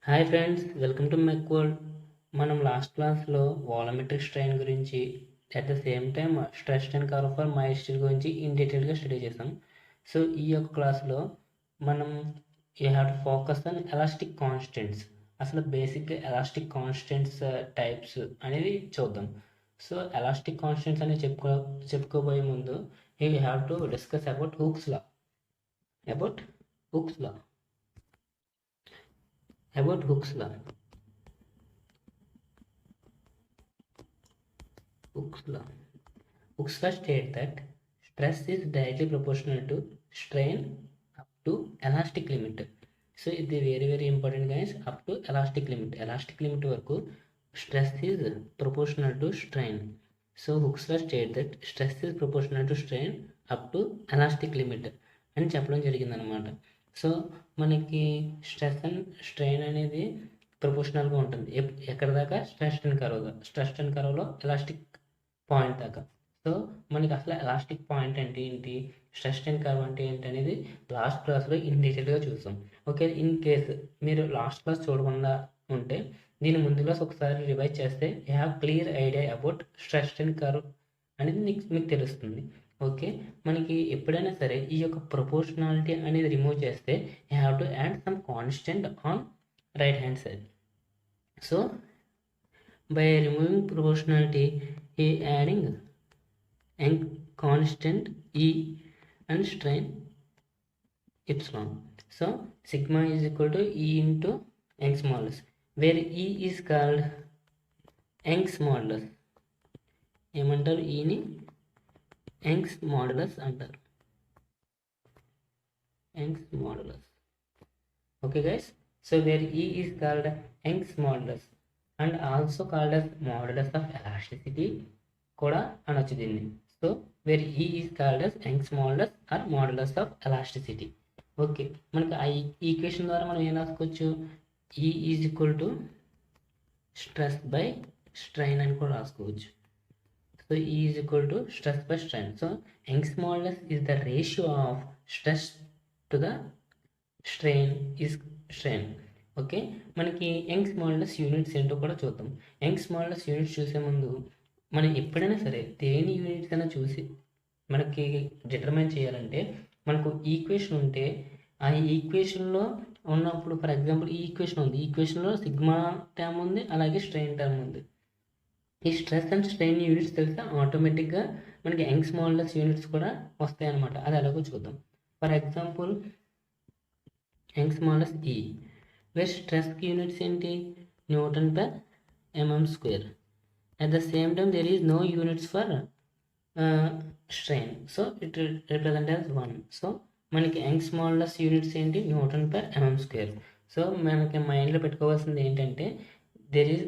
Hi friends, welcome to mech world. మనం last క్లాస్లో volumetric strain గురించి at the same time stress and curve for mild steel గురించి in డీటెయిల్గా study చేసాం. So ఈ యొక్క క్లాస్లో మనం you have to focus on elastic constants. అసలు బేసిక్గా ఎలాస్టిక్ కాన్స్టెంట్స్ టైప్స్ అనేది చూద్దాం. సో ఎలాస్టిక్ కాన్స్టెంట్స్ అనేది చెప్పుకోబోయే ముందు you have to discuss about hooks law. About hooks law about Hooke's law. Hooke's law. Hooke's law states that stress is directly proportional to strain up to elastic limit. So it is very important guys, up to elastic limit. Elastic limit వరకు stress is proportional to strain. So Hooke's law states that stress is proportional to strain up to elastic limit అని చెప్పడం జరిగిందనమాట. So మనకి stress and strain అనేది ప్రొపోర్షనల్గా ఉంటుంది. ఎక్కడ దాకా? Stress and కర్వ్లో elastic point దాకా. సో మనకి అసలు ఎలాస్టిక్ పాయింట్ అంటే ఏంటి, స్ట్రెస్ అండ్ కర్వ్ అంటే ఏంటి అనేది లాస్ట్ క్లాస్లో ఇన్ డీటెయిల్గా చూసాం. ఓకే, ఇన్ కేస్ మీరు లాస్ట్ క్లాస్ చూడకుండా ఉంటే దీని ముందు క్లాస్ ఒకసారి రివైజ్ చేస్తే you have clear idea about stress and curve అనేది మీకు తెలుస్తుంది. ఓకే, మనకి ఎప్పుడైనా సరే ఈ యొక్క ప్రపోర్షనాలిటీ అనేది రిమూవ్ చేస్తే you have to add some constant on right hand side. So by removing proportionality ఈ యాడింగ్ కాన్స్టెంట్ ఈ and strain epsilon. So sigma is equal to E into Young's modulus, where E is called Young's modulus. ఏమంటారు? ఈని Young's modulus అంటారు. Young's modulus. Okay guys, so where E is called Young's modulus and also called as modulus of elasticity కూడా అనొచ్చు దీన్ని. So where E is called as Young's modulus or modulus of elasticity. Okay, మనకి ఆ equation ద్వారా మనం ఏం రాసుకోవచ్చు? E is equal to stress by strain అని కూడా రాసుకోవచ్చు. So E is equal to stress by strain. So Young's modulus is the ratio of stress to the strain is strain. Okay, మనకి యంగ్స్ మాడ్యులస్ యూనిట్స్ ఏంటో కూడా చూద్దాం. Young's modulus units చూసే ముందు మనం ఎప్పుడైనా సరే దేని యూనిట్స్ అయినా చూసి మనకి డిటర్మైన్ చేయాలంటే మనకు ఈక్వేషన్ ఉంటే ఆ ఈక్వేషన్లో ఉన్నప్పుడు, ఫర్ ఎగ్జాంపుల్ ఈ ఈక్వేషన్ ఉంది, ఈ ఈక్వేషన్లో సిగ్మా టర్మ్ ఉంది, అలాగే స్ట్రెయిన్ టర్మ్ ఉంది. ఈ స్ట్రెస్ అండ్ స్ట్రెయిన్ యూనిట్స్ తెలిస్తే ఆటోమేటిక్గా మనకి యంగ్స్ మాడ్యులస్ యూనిట్స్ కూడా వస్తాయి అనమాట. అది ఎలాగో చూద్దాం. For example Young's modulus E, where స్ట్రెస్కి యూనిట్స్ ఏంటి? Newton per MM square. At the same time there is no units for strain, so it represent as 1. So మనకి యంగ్స్ మాడ్యులస్ యూనిట్స్ ఏంటి? Newton per MM square. So మనకి మైండ్లో పెట్టుకోవాల్సింది ఏంటంటే there is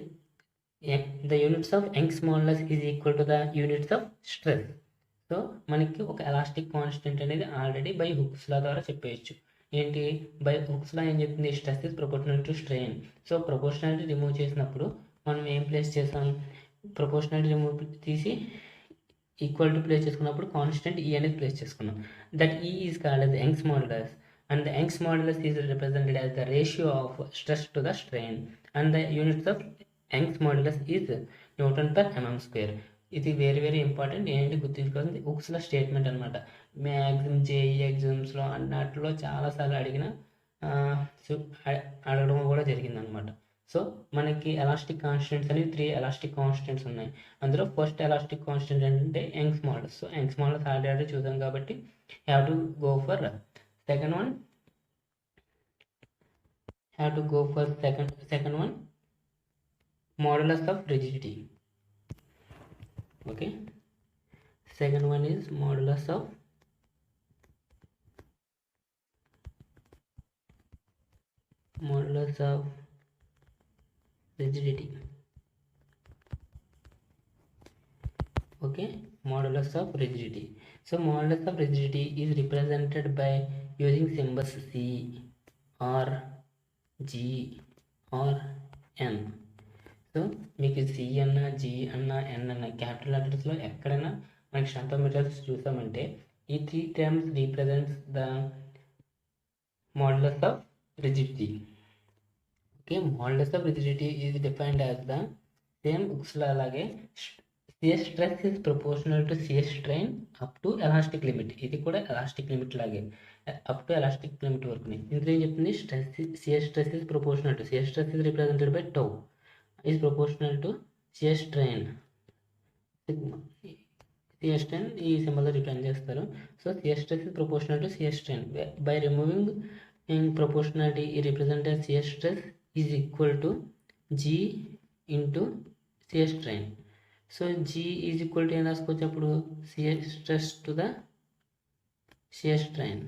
the units of Young's modulus is equal to the units of stress. So మనకి ఒక elastic constant అనేది already by hooks లా ద్వారా చెప్పేయచ్చు. ఏంటి? బై హుక్స్ లా ఏం చెప్తుంది? Stress is proportional to strain. So proportionality remove చేసినప్పుడు మనం ఏం ప్లేస్ చేసాం? ప్రపోర్షనాలిటీ రిమూవ్ తీసి ఈక్వల్ టు ప్లేస్ చేసుకున్నప్పుడు కాన్స్టెంట్ ఈ అనేది ప్లేస్ చేసుకున్నాం. దట్ ఈ is called as Young's modulus and the Young's modulus is represented as the ratio of stress to the strain and the units of Young's modulus is Newton per MM square. ఇది very important. ఏంటి గుర్తుంచుకోవాల్సింది? Hooks లా statement అనమాట. Maximum JEE ఎగ్జామ్స్లో అన్నట్లో చాలాసార్లు అడగడం కూడా జరిగిందనమాట. So మనకి ఎలాస్టిక్ కాన్స్టెంట్స్ అనేవి 3 ఎలాస్టిక్ కాన్స్టెంట్స్ ఉన్నాయి. అందులో ఫస్ట్ ఎలాస్టిక్ కాన్స్టెంట్ ఏంటంటే Young's modulus. So Young's modulus already చూసాం కాబట్టి have to go for second one, modulus of rigidity. Okay, second one is modulus of rigidity. Okay, modulus of rigidity. So modulus of rigidity is represented by using symbols C or G or N. So మీకు C అన్న, G అన్న, ఎన్ అన్న capital లెటర్స్లో ఎక్కడైనా మనకి strength of materials చూసామంటే ఈ 3 terms represents the modulus of rigidity. Okay, modulus of rigidity is defined as the same అలాగే shear stress is proportional to shear strain up to elastic limit. ఇది కూడా elastic limit లాగే up to elastic limit వరకు. ఇందులో ఏం చెప్తుంది, shear stress is proportional to, shear stress is represented by tau is proportional to shear strain sigma. shear strain ఈ symbol represent చేస్తారు. So shear stress is proportional to shear strain. By removing in proportionality, it represents as shear stress is equal to G into shear strain. So G is equal to ఏం రాసుకోవచ్చు అప్పుడు, shear stress to the shear strain.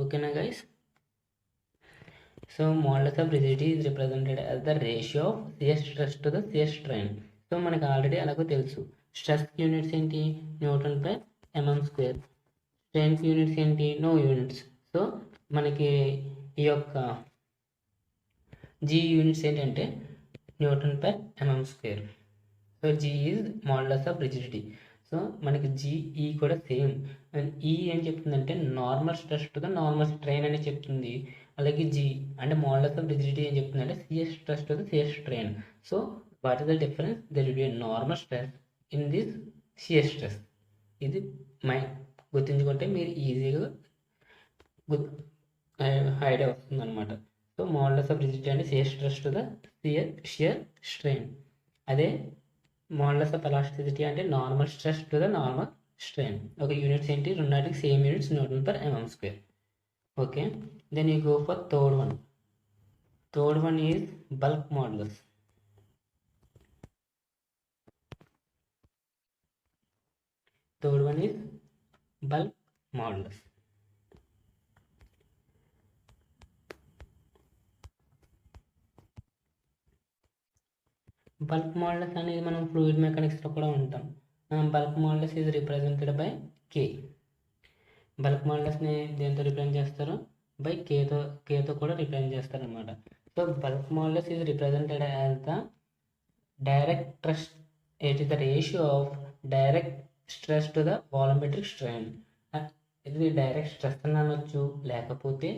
ఓకేనా guys? So modulus of rigidity is represented as the ratio of shear stress to the shear strain. So మనకు already అలాగో తెలుసు, stress units ఏంటి, newton per MM square. Strain units ఏంటి, no units. So మనకి ఈ యొక్క G units ఏంటంటే newton per MM square. So G is modulus of rigidity. So మనకి జీఈ కూడా సేమ్. అండ్ ఈ ఏం చెప్తుందంటే normal stress to the normal strain అని చెప్తుంది. అలాగే జీ అంటే modulus of rigidity ఏం చెప్తుందంటే CS stress to the CS strain. So what is the difference, there will be normal stress in this CS stress. ఇది గుర్తుంచుకుంటే మీరు ఈజీగా ఐడియా వస్తుంది అనమాట. సో modulus of rigidity అంటే CS stress to the shear strain. అదే modulus of elasticity అంటే normal stress to the normal strain. ఒక యూనిట్స్ ఏంటి, రెండాటికి same units, newton per MM square. Okay, then you go for third one. Third one is bulk modulus. Third one is bulk modulus. Bulk modulus అనేది మనం fluid మెకానిక్స్లో కూడా ఉంటాం. Bulk modulus is represented by K. Bulk మాడ్యులస్ని దేంతో represent చేస్తారు, by కేతో కూడా రిప్రజెంట్ చేస్తారు అనమాట. So bulk modulus is represented as the direct stress, it is the ratio of direct stress to the volumetric strain. ఇది డైరెక్ట్ స్ట్రెస్ అని అనొచ్చు, లేకపోతే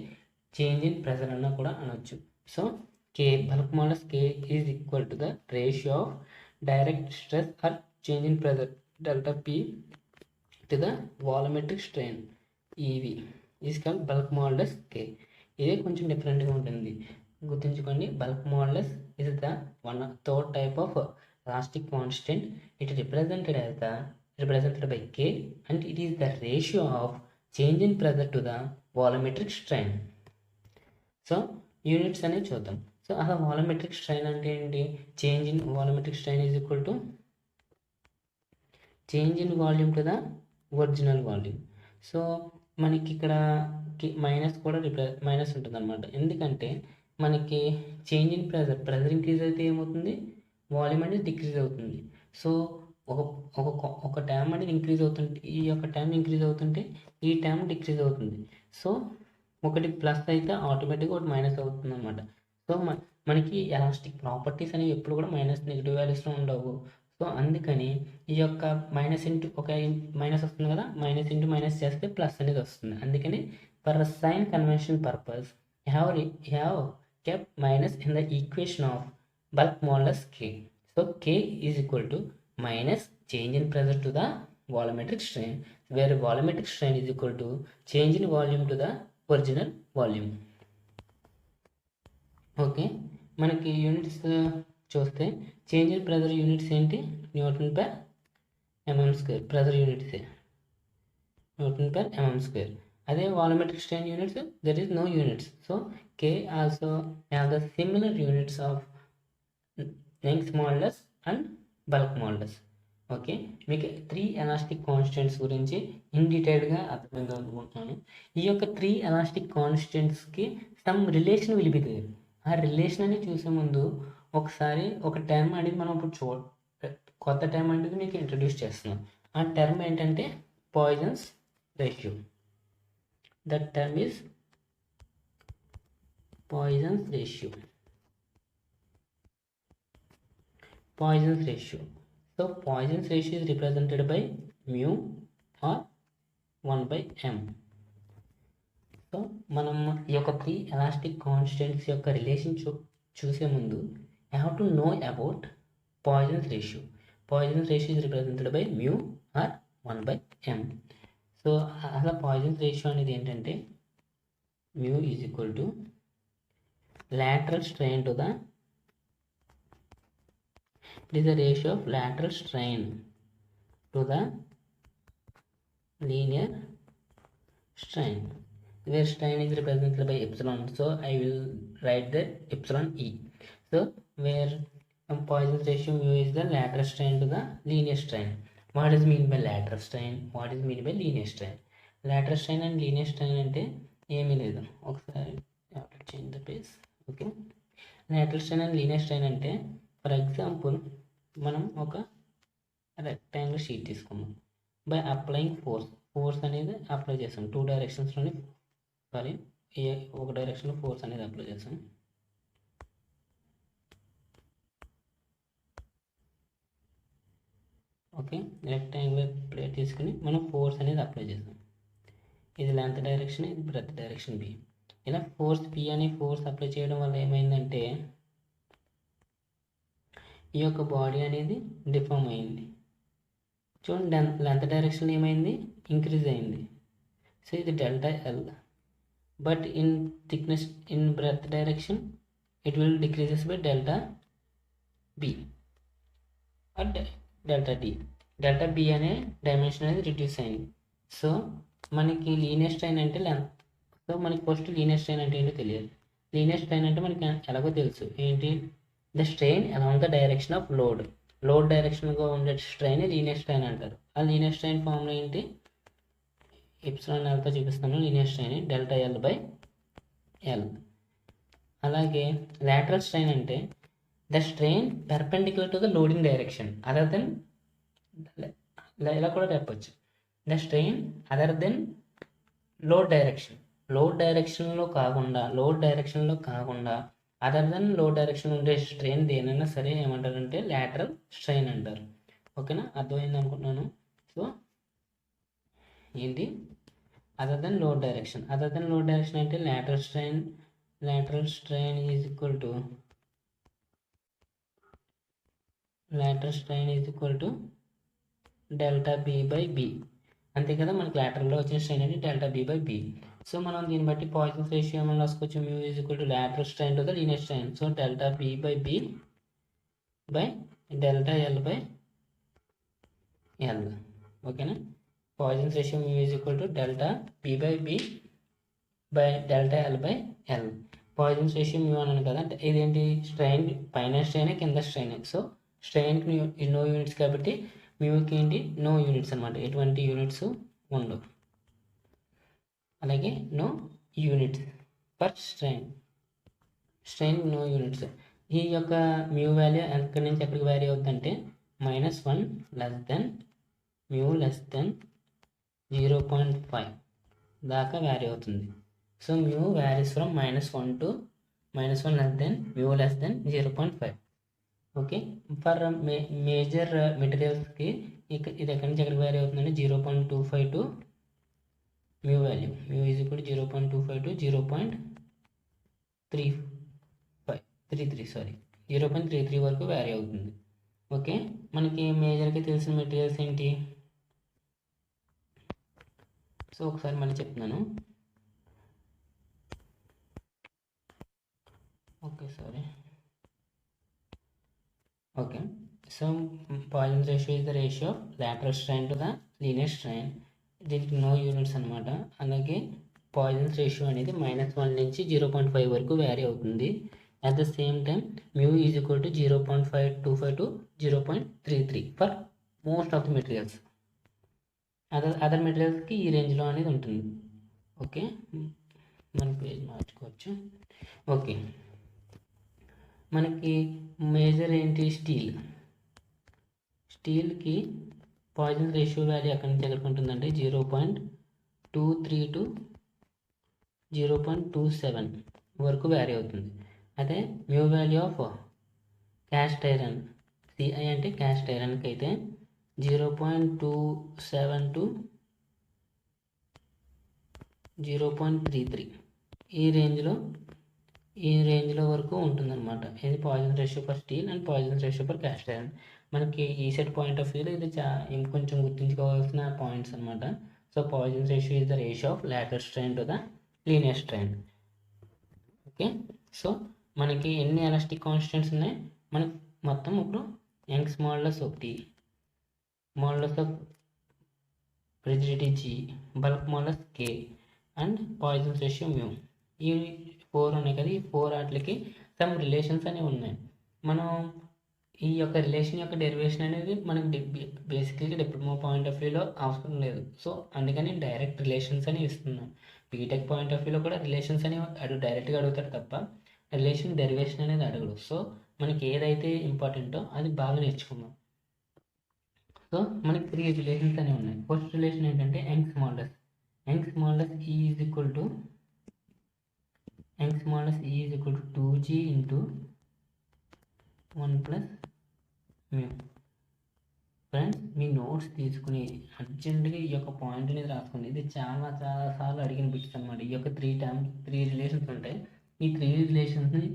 చేంజ్ ఇన్ ప్రెజర్ అన్న కూడా అనొచ్చు. సో K, bulk modulus K is equal to the ratio of direct stress or change in pressure delta P to the volumetric strain EV is called bulk modulus K. ఇదే కొంచెం డిఫరెంట్గా ఉంటుంది, గుర్తుంచుకోండి. Bulk modulus is the third type of elastic constant. It is represented by K and it is the ratio of change in pressure to the volumetric strain. So units అనేది చూద్దాం. So అలా volumetric strain అంటే ఏంటి, change in volumetric strain is equal to change in volume to the original volume. So మనకి ఇక్కడ minus కూడా minus ఉంటుంది అనమాట. ఎందుకంటే మనకి చేంజ్ ఇన్ ప్రెజర్ ఇంక్రీజ్ అయితే ఏమవుతుంది, వాల్యూమ్ అనేది డిక్రీజ్ అవుతుంది. సో ఒక టైం అనేది ఇంక్రీజ్ అవుతుంటే, ఈ యొక్క టైం ఇంక్రీజ్ అవుతుంటే ఈ టైం డిక్రీజ్ అవుతుంది. సో ఒకటి ప్లస్ అయితే ఆటోమేటిక్గా ఒకటి మైనస్ అవుతుంది అనమాట. సో మనకి ఎలాస్టిక్ ప్రాపర్టీస్ అనేవి ఎప్పుడు కూడా నెగిటివ్ వాల్యూస్లో ఉండవు. సో అందుకని ఈ యొక్క మైనస్ ఇంటూ ఒక మైనస్ వస్తుంది కదా, మైనస్ ఇంటూ మైనస్ చేస్తే ప్లస్ అనేది వస్తుంది. అందుకని for sign convention purpose have kept minus in the equation of bulk modulus K. So K is equal to minus change in pressure to the volumetric strain, where volumetric strain is equal to change in volume to the original volume. Okay, మనకి units చూస్తే change in pressure units ఏంటి, newton per MM square. Pressure units newton per MM square. అదే volumetric strain units, there is no units. So K also have the similar units of Young's modulus and bulk modulus. Okay, మీకు 3 elastic constants గురించి in డీటెయిల్గా అర్థమైంది అనుకుంటున్నాను. ఈ యొక్క 3 elastic కాన్స్టెంట్స్కి some relation will be there. ఆ రిలేషన్ అనేది చూసే ముందు ఒకసారి ఒక టర్మ్ అనేది మనం ఇప్పుడు కొత్త టర్మ్ అనేది మీకు ఇంట్రడ్యూస్ చేస్తున్నాం. ఆ టర్మ్ ఏంటంటే poisons ratio. That term is poisons ratio. Poisson's ratio. So Poisson's ratio is represented by mu or 1 by m. So మనం ఈ యొక్క 3 ఎలాస్టిక్ కాన్స్టెంట్స్ యొక్క రిలేషన్ చూసే ముందు I have to know about Poisson's ratio. Poisson's ratio is represented by mu or 1/m. So అసలు Poisson's ratio అనేది ఏంటంటే mu is equal to lateral strain to the, it is the ratio of lateral strain to the linear strain, where strain is represented by epsilon. So I will write the epsilon e. So where Poisson's ratio mu is the lateral strain to the linear strain. What is mean by lateral strain? What is mean by linear strain? Lateral strain and linear strain అంటే ఏమీ లేదు. ఒకసారి change the page. Okay, lateral strain and linear strain అంటే for example మనం ఒక rectangle sheet తీసుకున్నాం. By applying force అనేది apply చేస్తాం. 2 డైరెక్షన్స్లోని ఒక డైరెక్షన్లో ఫోర్స్ అనేది అప్లై చేస్తాం. ఓకే, రెక్టాంగులర్ ప్లేట్ తీసుకుని మనం ఫోర్స్ అనేది అప్లై చేస్తాం. ఇది లెంత్ డైరెక్షన్, ఇది బ్రెడ్త్ డైరెక్షన్ బి. ఇలా ఫోర్స్ పి అనే ఫోర్స్ అప్లై చేయడం వల్ల ఏమైందంటే ఈ యొక్క బాడీ అనేది డిఫార్మ్ అయింది. చూడండి, లెంత్ డైరెక్షన్ ఏమైంది, ఇంక్రీజ్ అయింది. సో ఇది delta L. But in thickness, in breadth direction it will decreases by delta B or delta D. Delta B అనే డైమెన్షన్ అనేది రిడ్యూస్ అయింది. సో మనకి లీనియర్ స్ట్రైన్ అంటే లెంత్. సో మనకి ఫస్ట్ లీనియర్ స్ట్రైన్ అంటే ఏంటో తెలియదు. లీనియర్ స్ట్రైన్ అంటే మనకి ఎలాగో తెలుసు, ఏంటి, the strain along the direction of load డైరెక్షన్గా ఉండే స్ట్రెయిన్ లీనియర్ స్ట్రైన్ అంటారు. ఆ లీనియర్ స్ట్రైన్ ఫార్ములా ఏంటి, ఎప్సిలాన్ ఎల్తో చూపిస్తాను. Linear strain delta L by L. అలాగే లాటరల్ స్ట్రెయిన్ అంటే the strain perpendicular to the loading direction other than, ఇలా కూడా చెప్పచ్చు, the strain other than load డైరెక్షన్లో కాకుండా అదర్ దెన్ లోడ్ డైరెక్షన్ ఉండే స్ట్రెయిన్ దేనైనా సరే ఏమంటారంటే లాటరల్ స్ట్రెయిన్ అంటారు. ఓకేనా, అర్థమైంది అనుకుంటున్నాను. సో ఏంటి, అదర్ దెన్ లోడ్ డైరెక్షన్ అంటే lateral strain is equal to delta B by B. అంతే కదా, మనకి లాటరల్లో వచ్చిన స్ట్రెయిన్ అంటే delta B by B. So మనం దీన్ని బట్టి పాయిసన్స్ రేషియో ఏమైనా రాసుకోవచ్చు, mu is equal to lateral strain to the linear strain. So delta B by B by delta L by L. ఓకేనా, Poisson's ratio mu is equal to delta B by B by delta L by L. Poisson's ratio mu అన్నాను కదా, ఇదేంటి, strain పైన strain కింద strain. So స్ట్రెయిన్కి no units కాబట్టి మ్యూకి ఏంటి, నో యూనిట్స్ అనమాట, ఎటువంటి యూనిట్స్ ఉండవు. అలాగే no units for strain no units. ఈ యొక్క మ్యూ వాల్యూ ఎక్కడి నుంచి ఎక్కడికి వ్యారీ అవుతుందంటే -1 less than mu less than 0.5 దాకా వ్యారీ అవుతుంది. So mu varies from -1 to -1 less than mu less than 0.5. Okay, for major మెటీరియల్స్కి ఇది ఎక్కడి నుంచి ఎక్కడికి వ్యారీ అవుతుందంటే 0.25 to mu value, mu is equal to 0.25 to 0.33 వరకు వ్యారీ అవుతుంది. ఓకే, మనకి మేజర్కి తెలిసిన మెటీరియల్స్ ఏంటి, సో ఒకసారి మళ్ళీ చెప్తున్నాను. Okay, so Poisson's ratio is the ratio of lateral strain to the linear strain. దీనికి నో యూనిట్స్ అనమాట. అలాగే పాయిసన్స్ రేషియో అనేది -1 నుంచి 0.5 వరకు వ్యారీ అవుతుంది. At the same time mu is equal to 0.525 to 0.33 for most of the materials. Other మెటీరియల్స్కి ఈ రేంజ్లో అనేది ఉంటుంది. ఓకే, మన పేజ్ మార్చుకోవచ్చు. ఓకే, మనకి మేజర్ ఏంటి, స్టీల్కి పాయిసన్స్ రేషియో వాల్యూ ఎక్కడి నుంచి ఎక్కడికి ఉంటుందంటే 0.23 టు 0.27 వరకు వ్యారీ అవుతుంది. అదే mu value of cast iron, CI అంటే క్యాస్ట్ ఐరన్కి అయితే 0.27 టు 0.33 ఈ రేంజ్లో ఈ రేంజ్లో వరకు ఉంటుందన్నమాట. ఇది poison ratio for steel and poison ratio for cast iron. మనకి ఈ సెట్ పాయింట్ ఆఫ్ వ్యూలో ఇది ఇంకొంచెం గుర్తుంచుకోవాల్సిన పాయింట్స్ అనమాట. So poison ratio is the ratio of lateral strain to the linear strain. Okay, so మనకి ఎన్ని ఎలాస్టిక్ కాన్స్టెంట్స్ ఉన్నాయి? మనకి మొత్తం ఇప్పుడు యంగ్స్ మోడలస్ ఒకటి, models of rigidity G, bulk modulus K and poison ratio mu. ఈ 4 ఉన్నాయి కదా, ఈ 4 వాటికి సమ్ రిలేషన్స్ అనేవి ఉన్నాయి. మనం ఈ యొక్క రిలేషన్ యొక్క డెరివేషన్ అనేది మనకి బేసికల్గా డిప్లొమా పాయింట్ ఆఫ్ వ్యూలో అవసరం లేదు. సో అందుకని డైరెక్ట్ రిలేషన్స్ అని ఇస్తున్నాం. బీటెక్ పాయింట్ ఆఫ్ వ్యూలో కూడా రిలేషన్స్ అని డైరెక్ట్గా అడుగుతాడు తప్ప రిలేషన్ డెరివేషన్ అనేది అడగడు. సో మనకి ఏదైతే ఇంపార్టెంటో అది బాగా నేర్చుకుందాం. సో మనకి 3 రిలేషన్స్ అనేవి ఉన్నాయి. ఫస్ట్ రిలేషన్ ఏంటంటే Young's models. Young's models E is equal to 2G into 1 plus mu. Friends, me notes తీసుకుని అర్జెంటుగా ఈ యొక్క పాయింట్ అనేది రాసుకోండి. ఇది చాలా సార్లు అడిగిన బిట్స్ అనమాట. ఈ యొక్క 3 రిలేషన్స్ ఉంటాయి. ఈ 3 రిలేషన్స్ని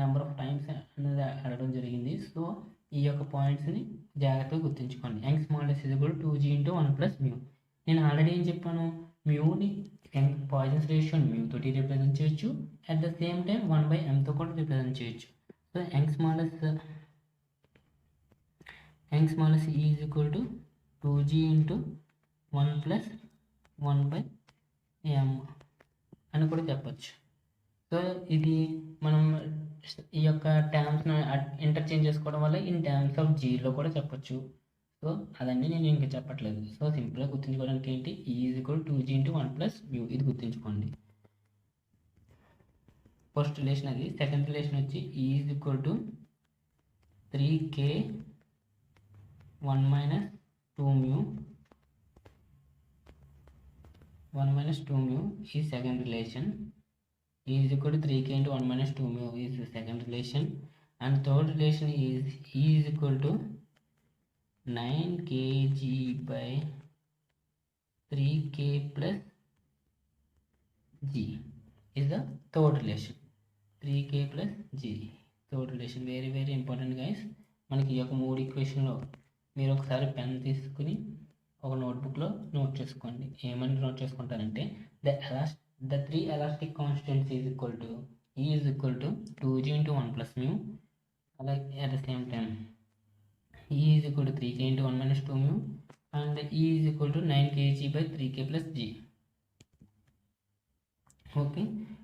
నెంబర్ ఆఫ్ టైమ్స్ అనేది అడగడం జరిగింది. సో ఈ యొక్క పాయింట్స్ని జాగ్రత్తగా గుర్తుంచుకోండి. Young's models is equal to 2G into 1 plus mu. నేను ఆల్రెడీ ఏం చెప్పాను, మ్యూని పాయిజన్స్ రేషియో మ్యూ తోటి రిప్రజెంట్ చేయొచ్చు, అట్ ద సేమ్ టైం 1/mతో కూడా రిప్రజెంట్ చేయొచ్చు. So Young's models E is equal to 2G into 1 plus 1/m అని కూడా చెప్పచ్చు. సో ఇది మనం ఈ యొక్క టర్మ్స్ని ఇంటర్చేంజ్ చేసుకోవడం వల్ల ఇన్ టర్మ్స్ ఆఫ్ జీలో కూడా చెప్పచ్చు. సో అదండి నేను ఇంకా చెప్పట్లేదు. సో సింపుల్గా గుర్తుంచుకోవడానికి ఏంటి, E is equal 2G into 1 plus mu, ఇది గుర్తుంచుకోండి. ఫస్ట్ రిలేషన్ అది. సెకండ్ రిలేషన్ వచ్చి E is equal to 3K 1 minus 2 mu ఈ second relation. E is equal to 3K into 1 minus 2 mu is the second relation. And third relation is E is equal to 9 kg by 3K plus G is the third relation. 3K plus G, third relation. Very very important guys. మనకి ఈ యొక్క 3 ఈక్వేషన్లో మీరు ఒకసారి pen తీసుకుని ఒక నోట్బుక్లో note చేసుకోండి. ఏమని note చేసుకుంటారంటే the 3 elastic constants is equal to E is equal to 2G into 1 plus mu. Like at the same time E is equal to 3K into 1 minus 2 mu and E is equal to 9 kg by 3K plus G. Okay,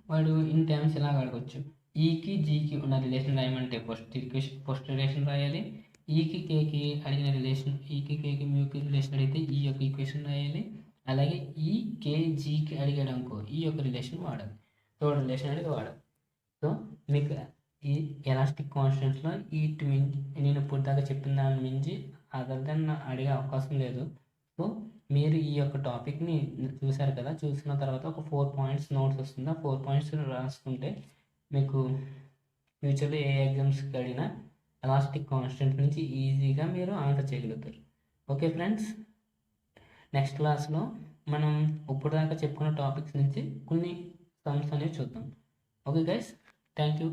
వాడు in terms ఇలా అడగవచ్చు. ఈకి జీకి ఉన్న relation రాయమంటే first relation రాయాలి. ఈకి కేకి అడిగిన relation, ఈకి కేకి మ్యూకి relation అడిగితే ఈ యొక్క ఈక్వేషన్ రాయాలి. అలాగే ఈ కేజీకి అడిగాడు అనుకో, ఈ యొక్క రిలేషన్ వాడాలి, థర్డ్ రిలేషన్ అనేది వాడాలి. సో మీకు ఈ ఎలాస్టిక్ కాన్స్టెంట్స్లో వీటి మించి నేను ఇప్పుడు దాకా చెప్పిన దాని మించి అదర్ దెన్ అడిగే అవకాశం లేదు. సో మీరు ఈ యొక్క టాపిక్ని చూశారు కదా, చూసిన తర్వాత ఒక 4 పాయింట్స్ నోట్స్ వస్తుంది. ఆ 4 పాయింట్స్ రాసుకుంటే మీకు ఫ్యూచర్లో ఏ ఎగ్జామ్స్కి అడిగినా ఎలాస్టిక్ కాన్స్టెంట్ నుంచి ఈజీగా మీరు ఆన్సర్ చేయగలుగుతారు. ఓకే ఫ్రెండ్స్, నెక్స్ట్ క్లాస్లో మనం ఇప్పుడు దాకా చెప్పుకున్న టాపిక్స్ నుంచి కొన్ని సమ్స్ అనేవి చూద్దాం. Okay guys, thank you.